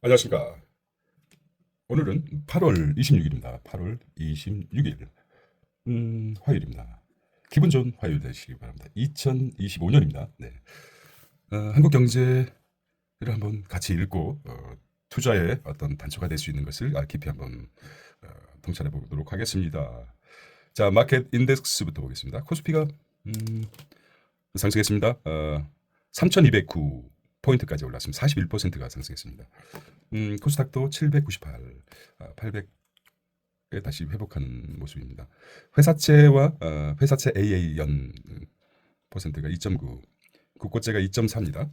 안녕하십니까. 오늘은 8월 26일입니다. 8월 26일. 화요일입니다. 기분 좋은 화요일 되시기 바랍니다. 2025년입니다. 네. 한국 경제를 한번 같이 읽고 투자의 어떤 단초가 될 수 있는 것을 깊이 한번 통찰해 보도록 하겠습니다. 자, 마켓 인덱스부터 보겠습니다. 코스피가 상승했습니다. 3,209 포인트까지 올랐습니다. 41%가 상승했습니다. 코스닥도 798, 800에 다시 회복하는 모습입니다. 회사채 AA 연 퍼센트가 2.9, 국고채가 2.4입니다.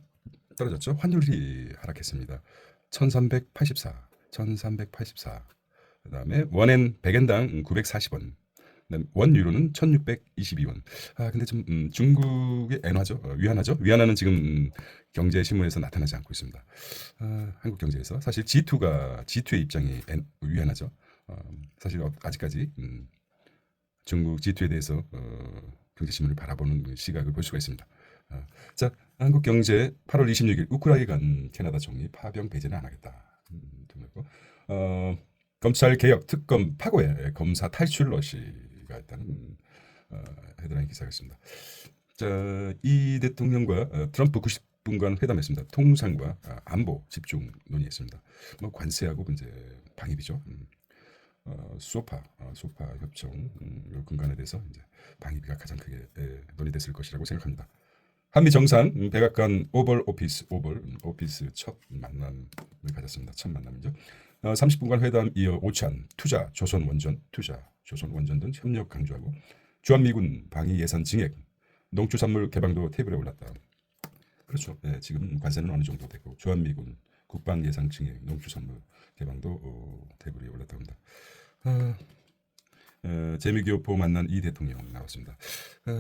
떨어졌죠. 환율이 하락했습니다. 1384. 그다음에 원엔 100엔당 940원. 원 유로는 1622원. 근데 좀 중국의 엔화죠. 위안화죠. 위안화는 지금 경제 신문에서 나타나지 않고 있습니다. 한국 경제에서 사실 G2의 입장이 위안화죠. 사실 아직까지 중국 G2에 대해서 경제 신문을 바라보는 시각을 볼 수가 있습니다. 자, 한국 경제 8월 26일 우크라이나 캐나다 총리 파병 배제는 안 하겠다. 검찰 개혁 특검 파고에 검사 탈출 러시가 있다는 헤드라인 기사가 있습니다. 자, 이 대통령과 트럼프 90분간 회담했습니다. 통상과 안보 집중 논의했습니다. 뭐 관세하고 이제 방위비죠. 소파 협정 요 근간에 대해서 이제 방위비가 가장 크게 논의됐을 것이라고 생각합니다. 한미 정상 백악관 오벌 오피스 첫 만남을 가졌습니다. 첫 만남이죠. 30분간 회담 이어 오찬 투자 조선 원전 등 협력 강조하고 주한미군 방위 예산 증액 농축산물 개방도 테이블에 올랐다. 그렇죠. 네, 지금 관세는 어느 정도 되고 주한미군 국방 예산 증액 농축산물 개방도 테이블에 올랐다고 합니다. 재미교포 만난 이 대통령 나왔습니다.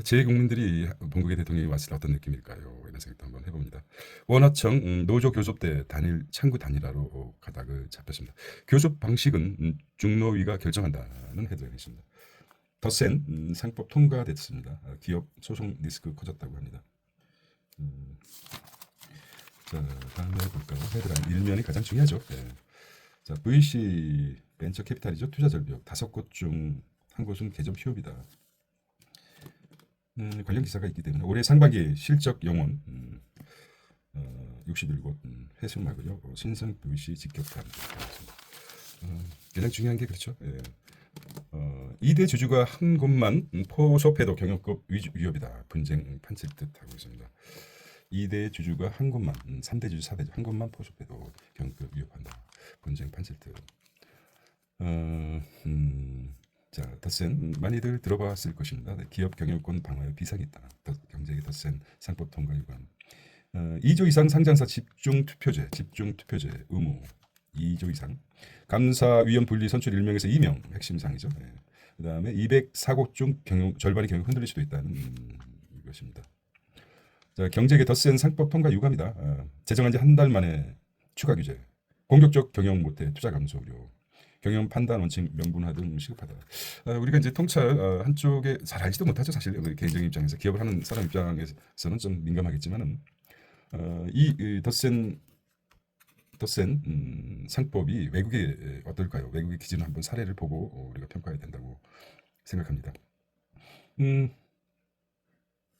제 국민들이 본국의 대통령이 왔을 때 어떤 느낌일까요? 이런 생각도 한번 해봅니다. 원화청 노조 교섭대 단일 창구 단일화로 가닥을 잡혔습니다. 교섭 방식은 중노위가 결정한다는 헤드라인이 있습니다. 덧센 상법 통과됐습니다. 기업 소송 리스크 커졌다고 합니다. 자, 다음에 볼까요? 헤드라인 일면이 가장 중요하죠. 네. 자, VC 벤처 캐피탈이죠. 투자 절벽 5곳 중 한 곳은 개점 휴업이다. 관련 기사가 있기 때문에 올해 상반기 실적 영원 61곳 회수 말고요. 신성 VC 직격탄. 가장 중요한 게 그렇죠. 예. 2대 주주가 한 곳만 포섭해도 경영급 위협이다. 분쟁 판칠 듯 하고 있습니다. 2대 주주가 한 곳만 3대 주주 4대 주주 한 곳만 포섭해도 경영급 위협한다. 분쟁 판칠 듯. 자, 덧센 많이들 들어봤을 것입니다. 기업 경영권 방어에 비상이 있다. 경제의 덧센 상법 통과 위반. 2조 이상 상장사 집중 투표제 의무 2조 이상. 감사위원 분리 선출 1명에서 2명 핵심 사항이죠. 네. 그다음에 204곳 중 절반의 경영 흔들릴 수도 있다는 것입니다. 자, 경제계 덧센 상법 통과 유감이다. 제정한 지 한 달 만에 추가 규제. 공격적 경영 못해 투자 감소 우려. 경영 판단 원칙 명분화 등 시급하다. 우리가 이제 통찰 한쪽에 잘 알지도 못하죠. 사실 개인적인 입장에서 기업을 하는 사람 입장에서는 좀 민감하겠지만은 이 덧센 상법이 외국에 어떨까요? 외국의 기준을 한번 사례를 보고 우리가 평가해야 된다고 생각합니다.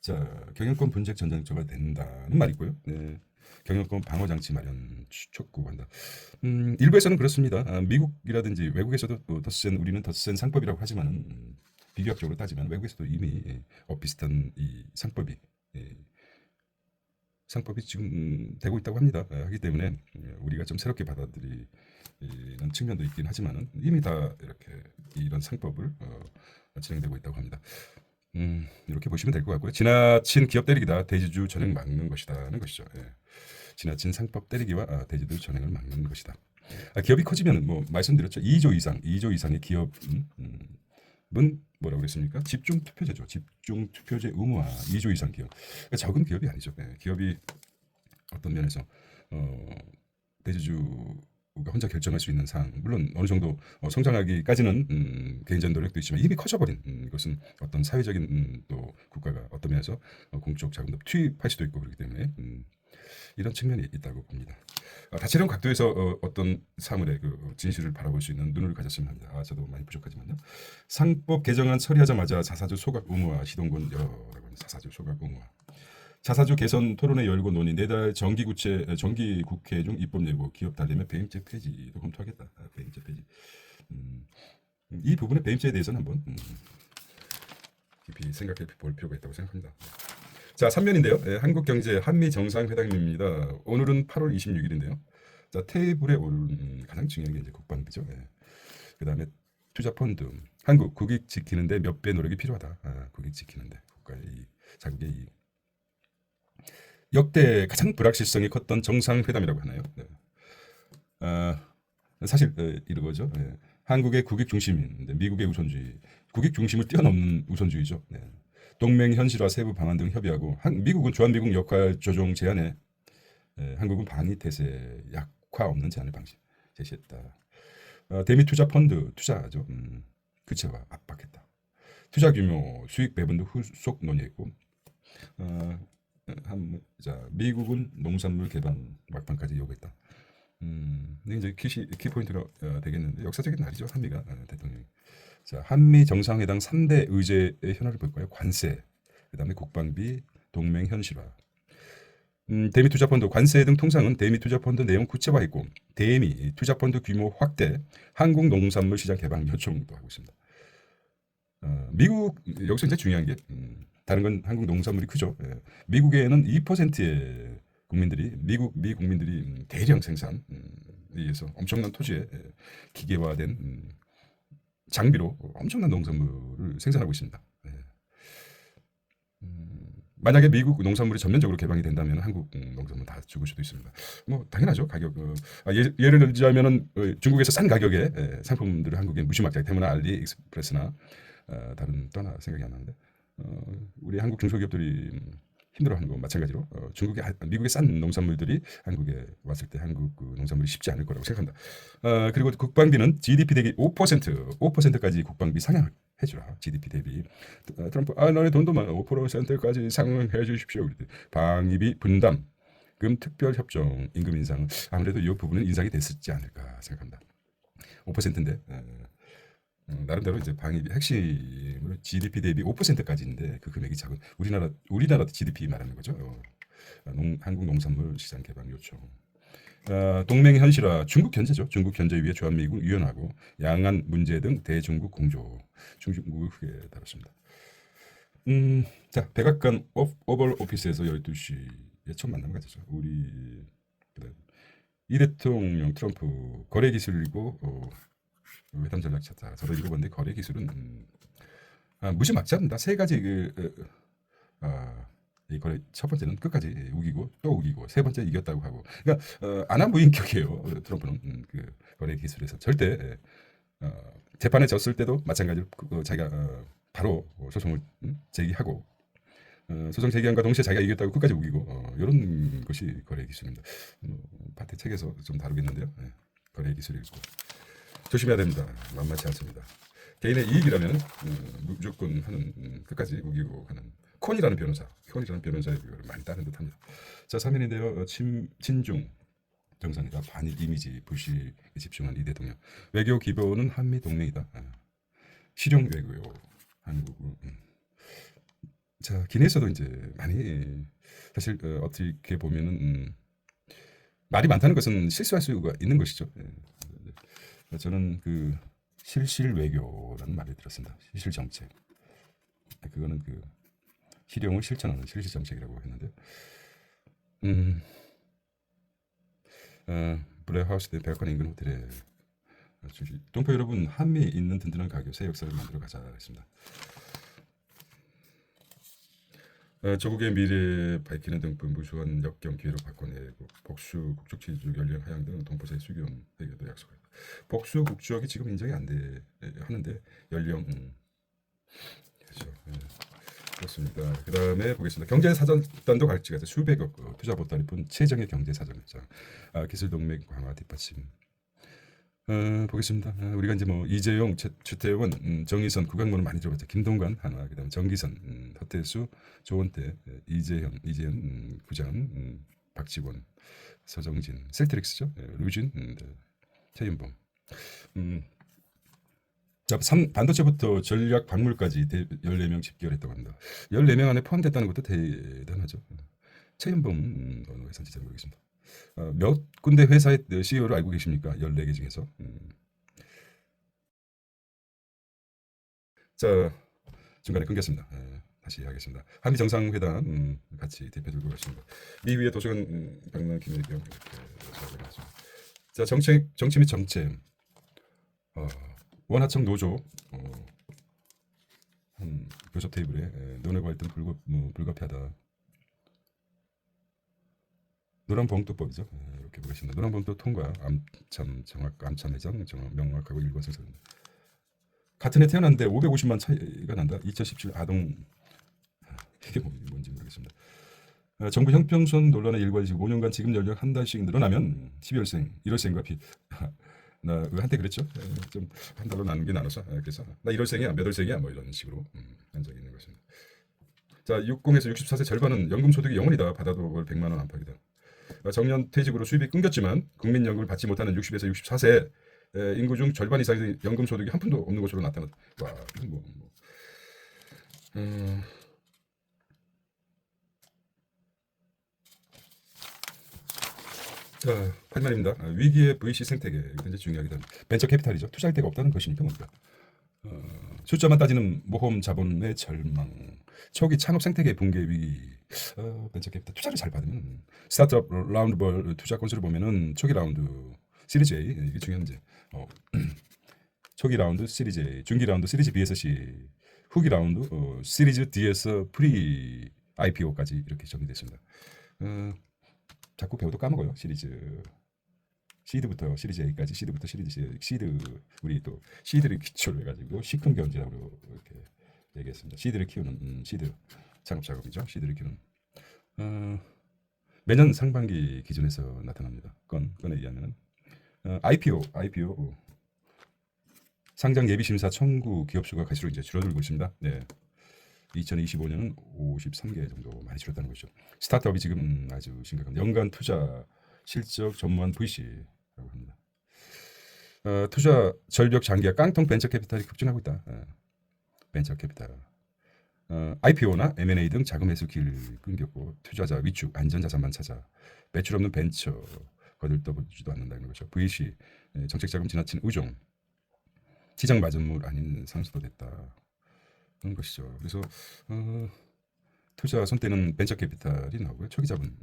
자, 경영권 분쟁 전쟁조가 된다는 말이고요. 네. 경영권 방어 장치 마련 촉구한다. 일부에서는 그렇습니다. 미국이라든지 외국에서도 우리는 덧센 상법이라고 하지만 비교학적으로 따지면 외국에서도 이미 비슷한 이 상법이 지금 되고 있다고 합니다. 하기 때문에 우리가 좀 새롭게 받아들이는 측면도 있긴 하지만은 이미 다 이렇게 이런 상법을 진행되고 있다고 합니다. 이렇게 보시면 될 것 같고요. 지나친 기업 때리기다. 대주주 전횡 막는 것이다는 것이죠. 예. 지나친 상법 때리기와 대주주 전횡을 막는 것이다. 기업이 커지면 뭐 말씀드렸죠. 2조 이상의 기업은 뭐라고 그랬습니까? 집중 투표제죠. 집중 투표제 의무화. 2조 이상 기업. 그러니까 적은 기업이 아니죠. 예. 기업이 어떤 면에서 대주주가 혼자 결정할 수 있는 사항, 물론 어느 정도 성장하기까지는 개인적인 노력도 있지만 이미 커져버린 이것은 어떤 사회적인 또 국가가 어떤 면에서 공적 자금도 투입할 수도 있고 그렇기 때문에 이런 측면이 있다고 봅니다. 다채로운 각도에서 어떤 사물의 그 진실을 바라볼 수 있는 눈을 가졌으면 합니다. 저도 많이 부족하지만요. 상법 개정안 처리하자마자 자사주 소각 의무화 시동권 여라고 하는 자사주 소각 의무화. 자사주 개선 토론회 열고 논의 내달 정기국회 중 입법 예고 기업 달래면 배임죄 폐지도 검토하겠다. 배임죄 폐지. 이 부분의 배임죄에 대해서는 한번 깊이 생각해 볼 필요가 있다고 생각합니다. 자, 3면인데요. 한국경제 한미정상회담입니다. 오늘은 8월 26일인데요. 자, 테이블에 오른 가장 중요한 게 이제 국방비죠. 그 다음에 투자펀드. 한국 국익 지키는데 몇 배 노력이 필요하다. 국익 지키는데 국가의 이익, 자국의 이익. 역대 가장 불확실성이 컸던 정상회담이라고 하나요? 사실 이러거죠. 한국의 국익 중심인데 미국의 우선주의, 국익 중심을 뛰어넘는 우선주의죠. 동맹 현실화 세부 방안 등 협의하고 미국은 주한미군 역할 조정 제안에 한국은 방위 태세 약화 없는 제안을 제시했다. 대미 투자 펀드 투자죠. 구체화 압박했다. 투자 규모 수익 배분도 후속 논의했고 미국은 농산물 개방 막판까지 요구했다. 이제 키 포인트가 되겠는데 역사적인 날이죠. 한미가 대통령이. 자, 한미 정상회담 3대 의제의 현안을 볼까요? 관세, 그다음에 국방비, 동맹 현실화. 대미 투자펀드 관세 등 통상은 대미 투자펀드 내용 구체화했고 대미 투자펀드 규모 확대, 한국 농산물 시장 개방 요청도 하고 있습니다. 미국 여기서 이제 중요한 게 다른 건 한국 농산물이 크죠. 미국에는 2%의 국민들이 미 국민들이 대량 생산에 의해서 엄청난 토지에 기계화된 장비로 엄청난 농산물을 생산하고 있습니다. 만약에 미국 농산물이 전면적으로 개방이 된다면 한국 농산물 다 죽을 수도 있습니다. 뭐 당연하죠. 가격 예를 들자면은 중국에서 싼 가격에 상품들을 한국에 무시막지하게 테무나 알리익스프레스나 다른 또 하나 생각이 안 나는데 우리 한국 중소기업들이 힘들어하는 거 마찬가지로 미국의 싼 농산물들이 한국에 왔을 때 한국 농산물이 쉽지 않을 거라고 생각한다. 그리고 국방비는 GDP 대비 5%까지 국방비 상향해주라. GDP 대비. 트럼프 너네 돈도 많아. 5%까지 상향해 주십시오. 방위비 분담금 특별협정 임금 인상 아무래도 이 부분은 인상이 됐었지 않을까 생각합니다. 5%인데 나름대로 이제 방위비 핵심으로 GDP 대비 5%까지인데 그 금액이 작은 우리나라 GDP 말하는 거죠. 한국 농산물 시장 개방 요청. 동맹 현실화 중국 견제죠. 중국 견제 위에 주한미군 유연하고 양안 문제 등 대중국 공조. 중국을 크게 다뤘습니다. 자, 백악관 오벌 오피스에서 12시에 첫 만남 가졌죠. 우리 이 대통령 트럼프 거래 기술이고 회담 전략 찾다. 저도 읽어봤는데 거래 기술은 무시 맞지 않는다. 세 가지 이 거래 첫 번째는 끝까지 우기고 또 우기고 세 번째 이겼다고 하고. 그러니까 안하무인격이에요. 트럼프는 그 거래 기술에서 절대 재판에 졌을 때도 마찬가지로 자기가 바로 소송을 제기하고 소송 제기함과 동시에 자기가 이겼다고 끝까지 우기고 이런 것이 거래 기술입니다. 파트 책에서 좀 다루겠는데요. 거래 기술이고. 조심해야 됩니다. 만만치 않습니다. 개인의 이익이라면 무조건 하는 끝까지 우기고 하는 콘이라는 변호사의 비교를 많이 따른 듯합니다. 자, 3일인데요. 친중 정상회담 반일 이미지 불씨에 집중한 이 대통령. 외교 기본은 한미 동맹이다. 실용 외교요. 한국. 자, 기내에서도 이제 많이 사실 어떻게 보면은 말이 많다는 것은 실수할 수가 있는 것이죠. 저는 그 실실 외교라는 말을 들었습니다. 실실 정책. 그거는 그 실용을 실천하는 실실 정책이라고 했는데, 블랙하우스 대 백악관 인근 호텔에 동포 여러분, 한미에 있는 든든한 가교 새 역사를 만들어 가자 했습니다. 조국의 미래 밝히는 등등 무수한 역경 기회로 바꿔내고 복수 국적 지지적 연령 하향 등 동포사의 수교원 회계도 약속했다. 복수 국적이 지금 인정이 안 돼 하는데 연령 그렇죠. 그렇습니다. 그 다음에 보겠습니다. 경제사전단도 갈지가 수백억 투자 보따리 뿐 최정의 경제사전입니다. 기술 동맹 강화 뒷받침. 보겠습니다. 우리가 이제 뭐 이재용, 주태원, 정의선, 구강모는 많이 들어봤죠. 김동관 하나, 그다음 정기선, 허태수, 조원태, 이재현, 부장, 박지원, 서정진, 셀트릭스죠. 류진, 최윤범. 자, 반도체부터 전략 박물까지 14명 집결했다고 합니다. 14명 안에 포함됐다는 것도 대단하죠. 최윤범 어느 회사인지 잘 모르겠습니다. 몇 군데 회사의 CEO를 알고 계십니까? 14개 중에서. 자, 중간에 끊겼습니다. 다시 하겠습니다. 한미 정상회담 같이 대표 들고 가십니다. 미 위의 도서관 방문 김일경 이렇게 하겠습니다. 자, 정치 및 정책. 원하청 노조 교섭 테이블에 논의 갈등 불가피하다. 노란봉투법이죠. 이렇게 보겠습니다. 노란봉투 통과, 암참 회장 명확하고 일관성스럽다. 같은 해 태어났는데 550만 차이가 난다. 2017 아동 이게 뭔지 모르겠습니다. 정부 형평성 논란의 일관이고 5년간 지급 연령 한 달씩 늘어나면 12월생, 1월생과 나 한때 그랬죠. 좀 한 달로 나눈 게 나눠서 그래서 나 1월생이야, 몇 월생이야 뭐 이런 식으로 한 적이 있는 것입니다. 자, 60에서 64세 절반은 연금 소득이 0원이다. 받아도 월 100만 원 안팎이다. 정년 퇴직으로 수입이 끊겼지만 국민연금을 받지 못하는 60에서 64세 인구 중 절반 이상의 연금 소득이 한 푼도 없는 것으로 나타났다. 와, 자, 8만입니다. 위기의 VC 생태계 굉장히 중요하게 됩니다. 벤처 캐피탈이죠. 투자할 데가 없다는 것이니까 뭡니까? 숫자만 따지는 모험 자본의 절망, 초기 창업 생태계 붕괴 위기. 벤처 캐피탈 투자를 잘 받으면 스타트업 라운드 투자 건수를 보면은 초기 라운드 시리즈 A 이게 중요한 문제. 초기 라운드 시리즈 A, 중기 라운드 시리즈 B에서 C, 후기 라운드 시리즈 D에서 프리 IPO까지 이렇게 정리됐습니다. 자꾸 배워도 까먹어요. 시리즈 시드부터 시리즈 A까지, 시드부터 시리즈 C, 시드 우리 또 시드를 기초로 해가지고 시큰 경제라고 이렇게 얘기했습니다. 시드를 키우는 시드 창업 작업이죠. 시드를 키우는 매년 상반기 기준에서 나타납니다. 건에 의하면 IPO 상장 예비 심사 청구 기업 수가 갈수록 이제 줄어들고 있습니다. 네. 2025년은 53개 정도 많이 줄었다는 거죠. 스타트업이 지금 아주 심각합니다. 연간 투자 실적 전무한 VC라고 합니다. 투자 절벽 장기화 깡통 벤처 캐피탈이 급증하고 있다. 벤처 캐피탈. IPO나 M&A 등 자금 회수 길 끊겼고 투자자 위축 안전자산만 찾아 매출 없는 벤처 거들떠보지도 않는다는 거죠. VC 정책 자금 지나친 의존 시장 마진물 아닌 상수도 됐다. 그런 것이죠. 그래서 투자 손대는 벤처 캐피탈이 나오고요. 초기 자본,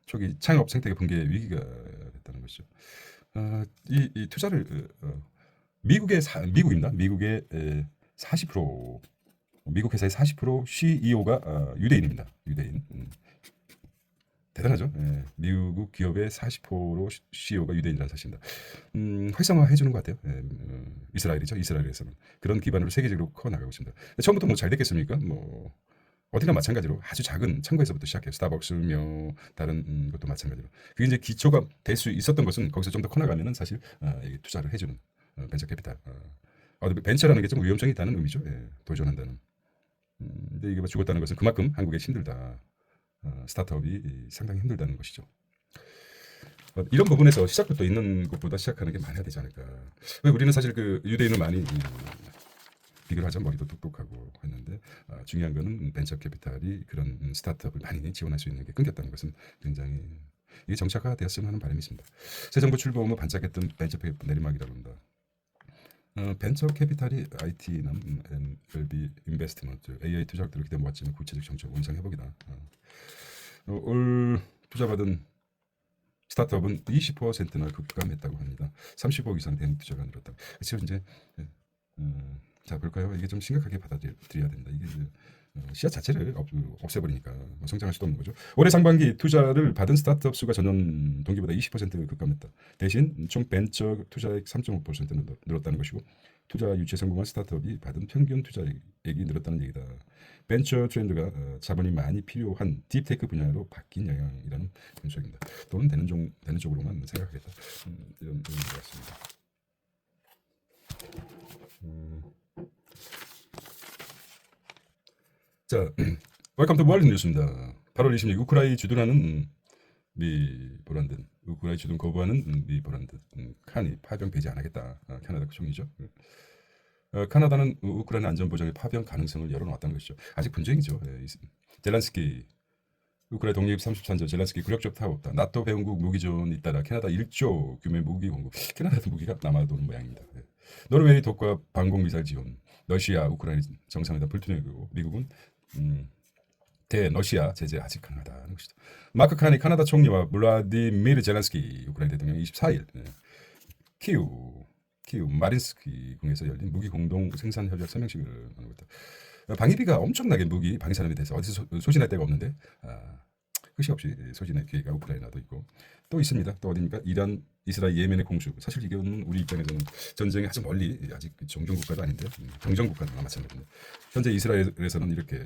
초기 창업 생태계 붕괴 위기가 됐다는 것이죠. 이 투자를 미국입니다. 미국의 40% 미국 회사의 40% CEO가 유대인입니다. 유대인. 대단하죠. 미국 기업의 40% CEO가 유대인이라는 사실입니다. 활성화해 주는 것 같아요. 이스라엘이죠. 이스라엘에서는 그런 기반으로 세계적으로 커 나가고 있습니다. 처음부터 뭐 잘 됐겠습니까? 뭐 어디나 마찬가지로 아주 작은 창고에서부터 시작해요. 스타벅스며 다른 것도 마찬가지로. 그게 이제 기초가 될 수 있었던 것은 거기서 좀 더 커나가면은 사실 투자를 해주는 벤처 캐피탈. 벤처라는 게 좀 위험성이 있다는 의미죠. 도전한다는. 근데 이게 뭐 죽었다는 것은 그만큼 한국에 힘들다. 스타트업이 상당히 힘들다는 것이죠. 이런 부분에서 시작부터 있는 것보다 시작하는 게 많아야 되지 않을까. 왜 우리는 사실 그 유대인을 많이 비교를 하자 머리도 똑똑하고 했는데 중요한 거는 벤처 캐피탈이 그런 스타트업을 많이 지원할 수 있는 게 끊겼다는 것은 굉장히 이게 정착화되었으면 하는 바람이 있습니다. 새 정부 출범 후 반짝했던 벤처 캐피탈 내리막이라고 합니다. 벤처 캐피탈이 IT나 MLB 인베스트먼트, AI 투자학들을 기대 모았지만 구체적 정책 원상 회복이다. 올 투자받은 스타트업은 20%나 급감했다고 합니다. 30억 이상 된 투자가 늘었다. 그래서 이제 자 볼까요? 이게 좀 심각하게 받아들여야 된다. 이게 씨앗 자체를 없애버리니까 성장할 수도 없는 거죠. 올해 상반기 투자를 받은 스타트업 수가 전년 동기보다 20% 급감했다. 대신 총 벤처 투자액 3.5% 늘었다는 것이고 투자 유치에 성공한 스타트업이 받은 평균 투자액이 늘었다는 얘기다. 벤처 트렌드가 자본이 많이 필요한 딥테크 분야로 바뀐 영향이라는 분석입니다. 돈은 되는 쪽으로만 생각하겠다. 이런 의미인 것 같습니다. 자, 웰컴 투 월드 뉴스입니다. 8월 26일 우크라이나 주둔하는 미 보란든 우크라이나 주둔 거부하는 미 보란든 칸이 파병 배제 안 하겠다. 캐나다 총리죠. 카나다는 우크라이나 안전보장에 파병 가능성을 열어놓았다는 것이죠. 아직 분쟁이죠. 젤란스키 우크라이나 독립 33년 젤란스키 굴욕적 타고 없다. 나토 배원국 무기존 잇따라 캐나다 1조 규모의 무기 공급. 캐나다도 무기가 남아도는 모양입니다. 노르웨이 독과 방공 미사일 지원. 러시아 우크라이나 정상회담 불투명이고 미국은 대러시아 제재 아직 가능하다는 것이다. 마크 칸이 카나다 총리와 블라디미르 젤란스키 우크라이나 대통령 24일 키우 마린스키 궁에서 열린 무기 공동 생산 협약 서명식을 하고 있다. 방위비가 엄청나게 무기 방위 산업에 대해서 어디서 소진할 데가 없는데 끝이 없이 소진할 기회가 우크라이나도 있고 또 있습니다. 또 어디입니까? 이란, 이스라엘, 예멘의 공수. 사실 이건 우리 입장에서는 전쟁이 아주 멀리 아직 정전 국가도 아닌데 정전 국가나 마찬가지입니다. 현재 이스라엘에서는 이렇게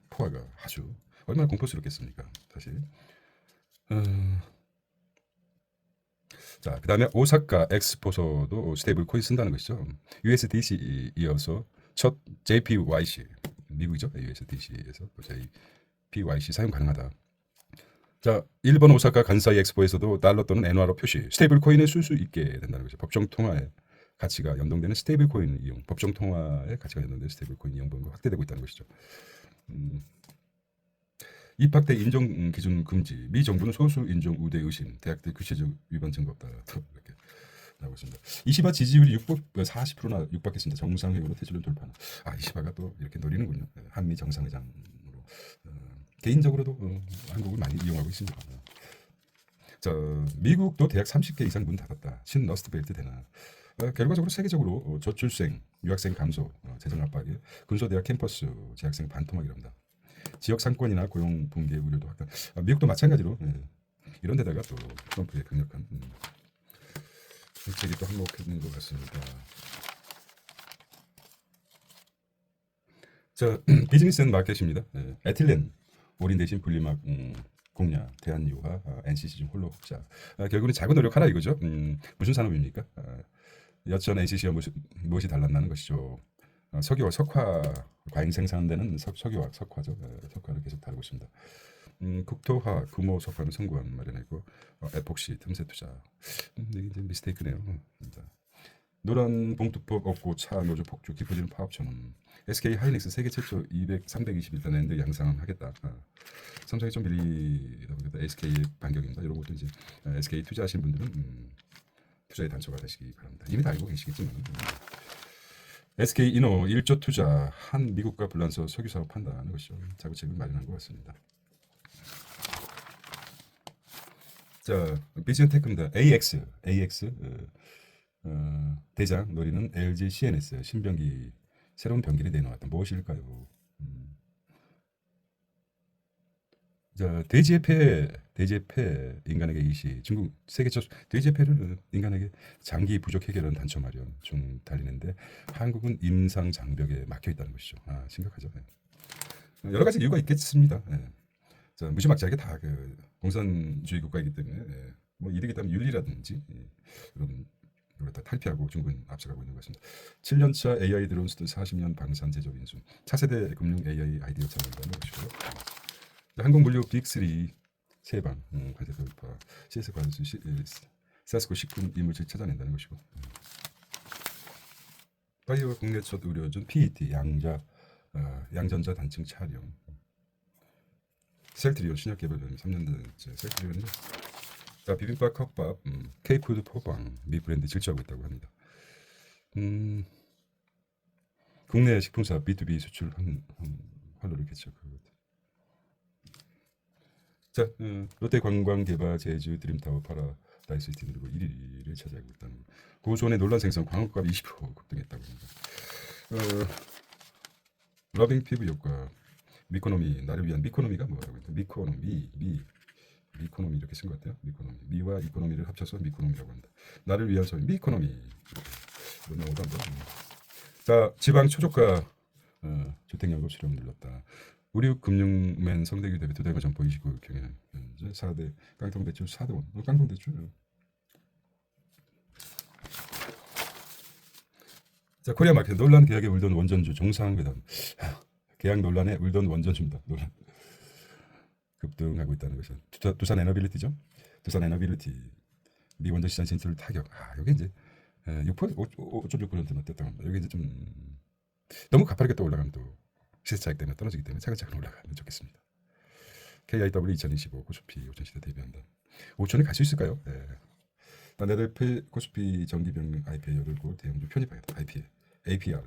포화가 아주 얼마나 공포스럽겠습니까? 사실. 자, 그다음에 오사카 엑스포서도 스테이블 코인 쓴다는 것이죠. USDC 이어서 첫 JPYC 미국이죠. USDC에서 JPYC 사용 가능하다. 자, 일본 오사카 간사이 엑스포에서도 달러 또는 엔화로 표시 스테이블 코인을 쓸 수 있게 된다는 것이죠. 법정 통화에 가치가 연동되는 스테이블 코인 이용, 법정 통화에 가치가 연동되는 스테이블 코인 이용 범위가 확대되고 있다는 것이죠. 입학대 인종 기준 금지. 미 정부는 소수 인종 우대 의심, 대학대 규칙적 위반 증거 없다. 이렇게 나오고 있습니다. 이시바 지지율이 40%나 육박했습니다. 정상회의로 퇴출을 돌파. 이시바가 또 이렇게 노리는군요. 한미 정상회장으로 개인적으로도 한국을 많이 이용하고 있습니다. 자, 미국도 대학 30개 이상 문 닫았다. 신 러스트벨트 되나? 결과적으로 세계적으로 저출생, 유학생 감소, 재정 압박에 근소대학 캠퍼스 재학생 반토막이랍니다. 지역 상권이나 고용 붕괴 우려도 확대. 미국도 마찬가지로 이런 데다가 또 트럼프의 강력한 정책이 또 한몫했는 것 같습니다. 자, 비즈니스 앤 마켓입니다. 에틸렌 올인 대신 분리막 공략, 대한유화, NCC 중 홀로 흑자. 결국은 자구 노력하라 이거죠. 무슨 산업입니까? 여천 NCC와 무엇이 달랐나는 것이죠. 석유와 석화 과잉 생산되는 석유와 석화죠. 석화를 계속 다루고 있습니다. 국토화 금호 석화는 선구안 마련했고 에폭시 틈새 투자. 이게 이제 미스테이크네요. 노란 봉투법 없고 차 노조 폭주 깊어지는 파업 전원. SK 하이닉스 세계 최초 321단 랜드 양상하겠다. 삼성이 좀 밀리다 보니까 SK의 반격입니다. 이런 것도 이제 SK 투자하신 분들은 투자의 단초가 되시기 바랍니다. 이미 다 알고 계시겠지만. SK 이노 1조 투자 한 미국과 불란서 석유 사업 판단하는 것이죠. 자구책을 마련한 것 같습니다. 자, 비즈니테크입니다. AX 대장 노리는 LG CNS 신병기 새로운 병기를 내놓았다. 무엇일까요? 자, 돼지의 폐 인간에게 이시. 중국 세계 첫 돼지의 폐를 인간에게 장기 부족 해결하는 단초 마련 중 달리는데 한국은 임상 장벽에 막혀 있다는 것이죠. 심각하죠. 여러 가지 이유가 있겠습니다. 자, 무지막지하게 다 그 공산주의 국가이기 때문에 뭐 이득이 있다면 윤리라든지 이런 걸 다 탈피하고 중국은 앞서가고 있는 것 같습니다. 7년차 AI 드론 수도 40년 방산 제조업 인수. 차세대 금융 AI 아이디어 창업이라는 것이고요. 항공물류 빅3 세방 관세 돌파 CS 관수 세스코 식품 이물질 찾아낸다는 것이고 바이오가 국내 첫 의료준 PET 양전자 단층 촬영 셀트리온 신약 개발 3년째 셀트리온이 비빔밥 컵밥 K푸드 포방 미 브랜드 질주하고 있다고 합니다. 국내 식품사 B2B 수출 활로를 개척. 자, 롯데관광개발 제주 드림타워 파라다이스 시티 그리고 1위를 차지하고 있다는 거. 고수원의 논란 생성 광고값 20% 급등했다고 합니다. 러빙 피부 효과 미코노미 나를 위한 미코노미가 뭐라고 했나? 미코노미 이렇게 쓴 것 같아요. 미코노미 미와 이코노미를 합쳐서 미코노미라고 한다. 나를 위한 소리 미코노미 이런 용어도 한번. 자, 지방 초저가 주택연금 수령 늘렸다. 우리금융맨 성대규 대비 두 달과 점포 29일 경영 현재 4대 깡통대출 4대 원. 깡통대출. 자, 코리아 마켓 논란 계약에 울던 원전주 정상회담. 계약 논란에 울던 원전주입니다. 논란. 급등하고 있다는 것이 두산 에너빌리티죠. 두산 에너빌리티 미원전 시장 진출 타격. 여기 이제 6% 5.6%만 됐다고 합니다. 여기 이제 좀 너무 가파르게 또 올라가면 또 시세 차익 때문에 떨어지기 때문에 차근차근 올라가면 좋겠습니다. KIW 2025 코스피 5천 시대 대비한다. 5천에 갈 수 있을까요? 네. 딴데들 코스피 정기병 IPA 열고 대형주 편입하겠다. IPA,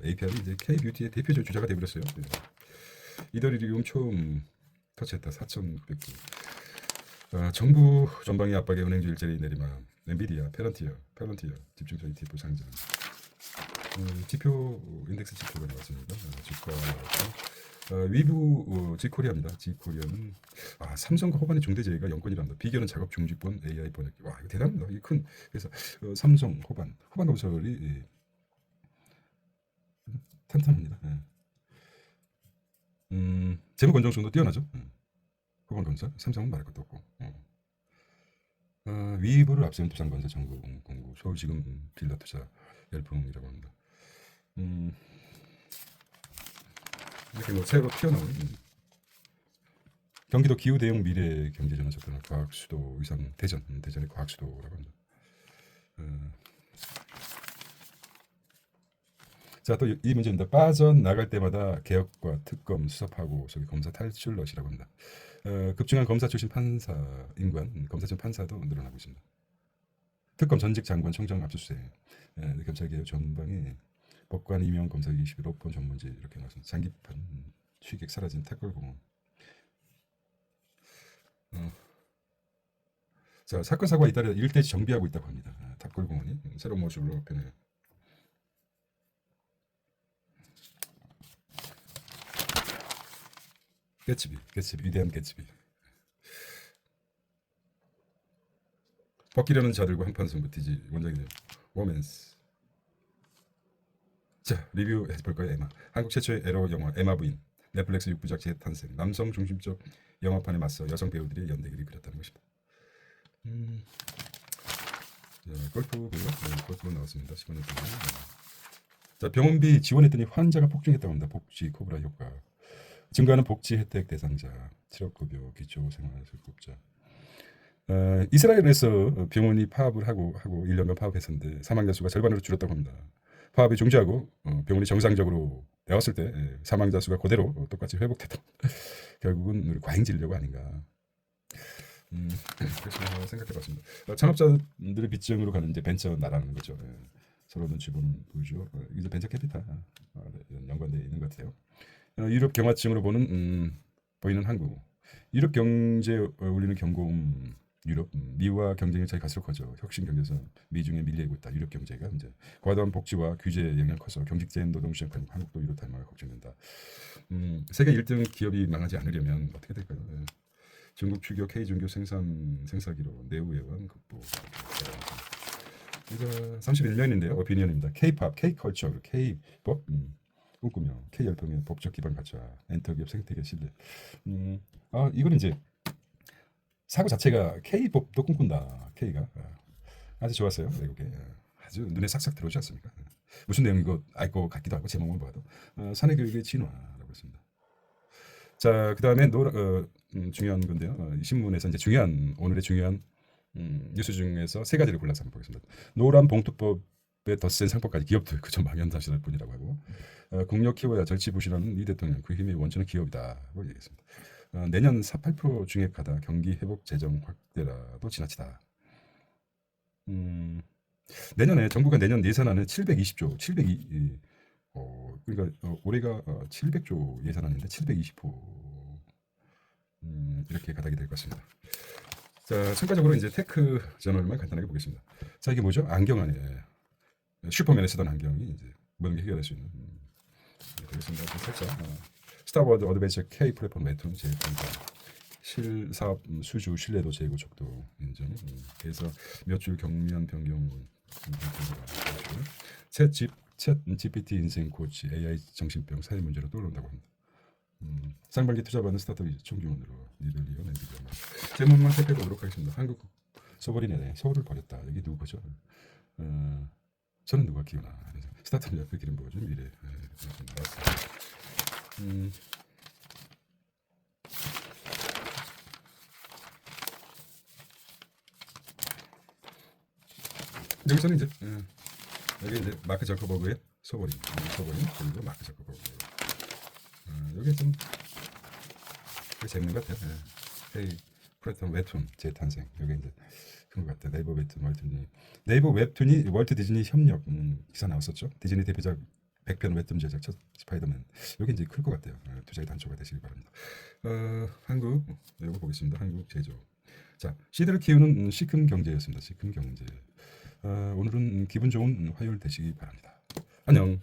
APR이 이제 K뷰티의 대표적 주자가 되어버렸어요. 네. 이더리움 처음 터치했다. 4,900구. 정부 전방위 압박에 은행주 일제히 내리막. 엔비디아, 페런티어 집중적 ETF 상장. 지표 인덱스 지표가 나왔습니다. 주가 위브 지코리아입니다. 지코리아는 삼성과 호반의 중대재해가 영권이란다. 비결은 작업 중지권 AI 번역기. 와 이거 대단합니다. 이 큰 그래서 삼성 호반 건설이 탄탄합니다. 재무 건전성도 뛰어나죠. 호반 건설, 삼성은 말할 것도 없고. 위브를 앞세운 두산건설 정부공구 서울지금 빌라투자 열풍이라고 합니다. 이렇게 뭐 새로 튀어나온 경기도 기후 대응 미래 경제전환 접근할 과학수도 의상 대전의 과학수도라고 합니다. 자, 또 이 문제입니다. 빠져나갈 때마다 개혁과 특검 수사하고 속에 검사 탈출럿이라고 합니다. 급증한 검사 출신 판사 인관, 검사청 판사도 늘어나고 있습니다. 특검 전직 장관 총장 압수수색, 검찰개혁 전방에 법관 임용 검사 21호 전문지 이렇게 나왔습니다. 장기판 취객 사라진 탑골공원. 자, 사건 사고가 잇따라 일대지 정비하고 있다고 합니다. 탑골공원이 새로운 모습으로 변해요. 개츠비 위대한 개츠비. 벗기려는 자들과 한판 승부 티지 원작이네요. 워맨스. 자, 리뷰 해볼까요? 에마. 한국 최초의 에로 영화 에마 부인. 넷플릭스 6부작 재탄생. 남성 중심적 영화판에 맞서 여성 배우들의 연대기를 그렸다는 것입니다. 골프고요. 골프 나왔습니다. 15년 동안. 자, 병원비 지원했더니 환자가 폭증했다고 합니다. 복지 코브라 효과. 증가하는 복지 혜택 대상자, 7억 급여, 기초생활수급자. 이스라엘에서 병원이 파업을 하고 1년간 파업했었는데 사망자 수가 절반으로 줄었다고 합니다. 파업이 중지하고 병원이 정상적으로 되었을 때 사망자 수가 그대로 똑같이 회복됐다. 결국은 우리 과잉 진료가 아닌가. 그래서 생각해봤습니다. 창업자들의 빚증으로 가는 이제 벤처 나라는 거죠. 서로 눈치 보이죠. 이제 벤처 캐피탈 연관되어 있는 것 같아요. 유럽 경화증으로 보이는 한국. 유럽 경제 올리는 경고음. 유럽 미와 경쟁의 차이 갈수록 커져. 혁신 경제에서 미중에 밀리고 있다. 유럽 경제가 이제 과도한 복지와 규제 영향 커서 경직된 노동 시장 한국도 이렇다 말가 걱정된다. 세계 1등 기업이 망하지 않으려면 어떻게 될까요? 중국 추교 K중교 생사기로 내후예왕 극복. 이거 31년인데요. 오피니언입니다. K-팝, K-컬처, K-법 꿈꾸며 K-열풍의 법적 기반 갖춰 엔터기업 생태계 신뢰. 이거는 이제 사고 자체가 K-법도 꿈꾼다. K가 아주 좋았어요. 외국에 아주 눈에 싹싹 들어오지 않습니까? 무슨 내용이고 알 것 같기도 하고 제목만 봐도 사내교육의 진화라고 했습니다. 자, 그 다음에 중요한 건데요. 신문에서 이제 오늘의 중요한 뉴스 중에서 세 가지를 골라서 한번 보겠습니다. 노란 봉투법의 더 센 상법까지 기업도 그저 망연자실할 뿐이라고 하고 국력 키워야 절치부실하는 이 대통령 그 힘의 원천은 기업이다고 얘기했습니다. 내년 4-8% 중액하다 경기 회복 재정 확대라도 지나치다. 내년에 정부가 내년 예산안에 720조, 그러니까 올해가 700조 예산안인데 720호 이렇게 가닥이 될 것 같습니다. 자, 순간적으로 이제 테크 저널만 간단하게 보겠습니다. 자, 이게 뭐죠? 안경 안에 슈퍼맨에 쓰던 안경이 이제 모든 게 해결될 수 있는 되겠습니다. 살짝 스타워드 어드벤처 K 플랫폼 웹툰 제공자 실사업 수주 신뢰도 재고 족도 인정. 그래서 몇 줄 경면 변경 챗 GPT 인생 코치 AI 정신병 사회 문제로 떠오른다고 합니다. 상반기 투자받는 스타트업이 총규모로 니들리오 엔비디아 제목만 살펴보도록 하겠습니다. 한국 소버리네 서울을 버렸다. 여기 누구 거죠? 저는 누가 키우나 스타트업 옆에 기름 부어준 미래. 여기서는 이제 여기 이제 마크 저커버그의 소버린, 그리고 마크 저커버그. 여기 좀 재밌는 것 같아요. 헤이 프레턴 웹툰 재탄생. 여기 이제 그런 것 같아요. 네이버 웹툰이 월트 디즈니 협력 기사 나왔었죠. 디즈니 대표작 100편 웹툰 제작 첫 스파이더맨. 여기 이제 클 것 같아요. 투자의 단초가 되시길 바랍니다. 한국 이거 보겠습니다. 한국 제조. 자, 시대를 키우는 시큰 경제였습니다. 시큰 경제. 오늘은 기분 좋은 화요일 되시기 바랍니다. 안녕.